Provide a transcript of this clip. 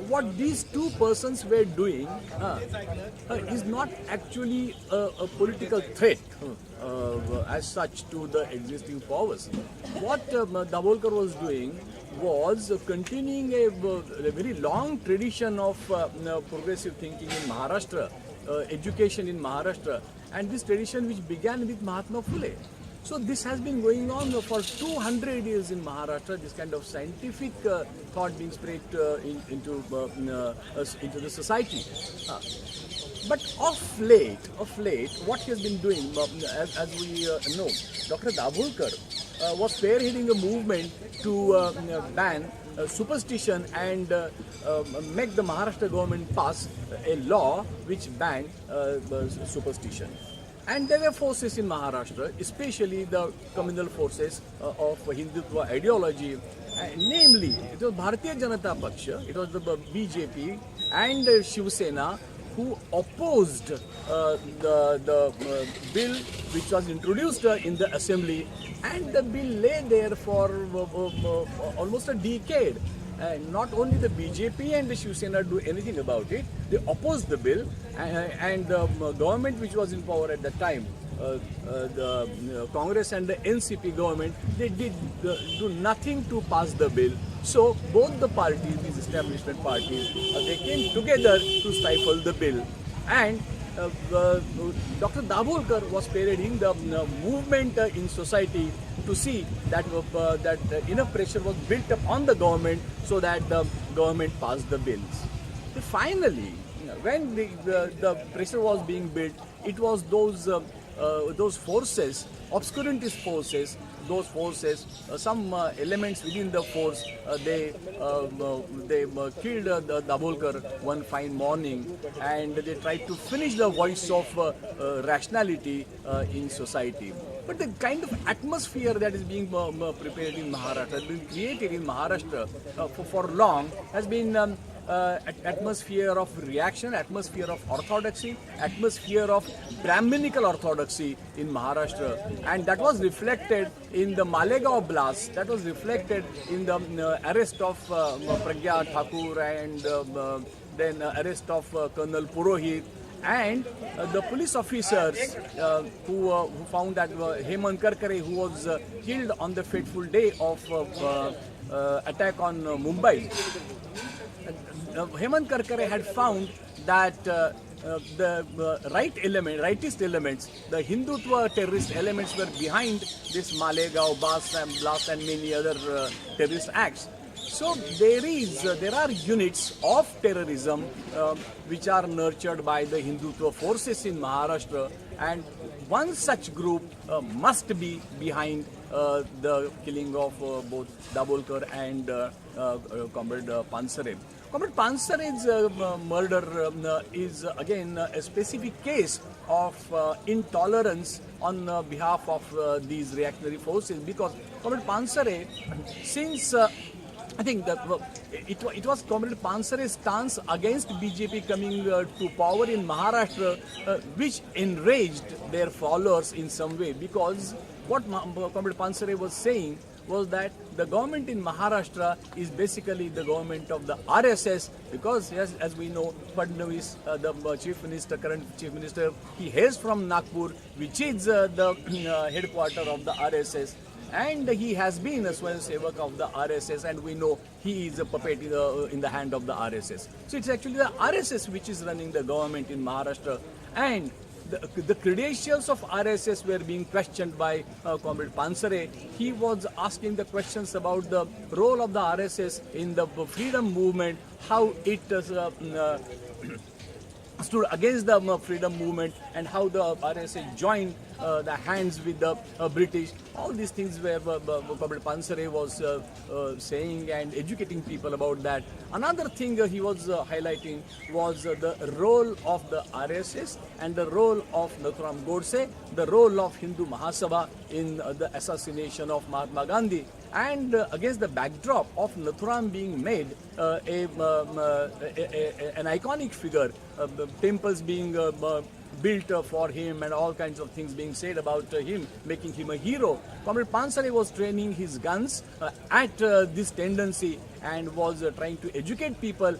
what these two persons were doing is not actually a political threat as such to the existing powers. What Dabholkar was doing was continuing a very long tradition of progressive thinking in Maharashtra, education in Maharashtra, and this tradition which began with Mahatma Phule. So this has been going on for 200 years in Maharashtra, this kind of scientific thought being spread into the society. But of late, what he has been doing, as we know, Dr. Dabholkar was spearheading a movement to ban superstition and make the Maharashtra government pass a law which banned superstition. And there were forces in Maharashtra, especially the communal forces of Hindutva ideology, namely it was Bharatiya Janata Paksha, it was the BJP and Shiv Sena who opposed the bill which was introduced in the assembly, and the bill lay there for almost a decade. And not only the BJP and the Shiv Sena do anything about it, they opposed the bill, and the government which was in power at that time, the Congress and the NCP government, they did do nothing to pass the bill. So both the parties, these establishment parties, they came together to stifle the bill. And Dr. Dabholkar was spearheading the movement in society to see that enough pressure was built up on the government so that the government passed the bills. So finally, when the pressure was being built, it was those forces, obscurantist forces, those forces, some elements within the force, they killed Dabholkar one fine morning, and they tried to finish the voice of rationality in society. But the kind of atmosphere that is being prepared in Maharashtra, has been created in Maharashtra for long, has been atmosphere of reaction, atmosphere of orthodoxy, atmosphere of Brahminical orthodoxy in Maharashtra, and that was reflected in the Malegaon blast, that was reflected in the arrest of Pragya Thakur, and then arrest of Colonel Purohit, and the police officers who found that Hemant Karkare, who was killed on the fateful day of attack on Mumbai. Hemant Karkare had found that the rightist elements, the Hindutva terrorist elements were behind this Malegaon blast and many other terrorist acts. So there are units of terrorism which are nurtured by the Hindutva forces in Maharashtra, and one such group must be behind the killing of both Dabholkar and Comrade Pansare. Comrade Pansare's murder is again a specific case of intolerance on behalf of these reactionary forces, because Comrade Pansare, since I think that it was Comrade Pansare's stance against BJP coming to power in Maharashtra which enraged their followers in some way, because what Comrade Pansare was saying was that the government in Maharashtra is basically the government of the RSS, because as we know, Fadnavis, the current chief minister, he hails from Nagpur, which is the headquarter of the RSS. And he has been a Swayam Sevak of the RSS, and we know he is a puppet in the hand of the RSS. So it's actually the RSS which is running the government in Maharashtra, and the credentials of RSS were being questioned by Comrade Pansare. He was asking the questions about the role of the RSS in the freedom movement, how it stood against the freedom movement, and how the RSS joined the hands with the British. All these things were Comrade Pansare was saying and educating people about that. Another thing he was highlighting was the role of the RSS and the role of Nathuram Godse, the role of Hindu Mahasabha in the assassination of Mahatma Gandhi. And against the backdrop of Nathuram being made an iconic figure, temples being built for him and all kinds of things being said about him, making him a hero, Comrade Pansare was training his guns at this tendency and was trying to educate people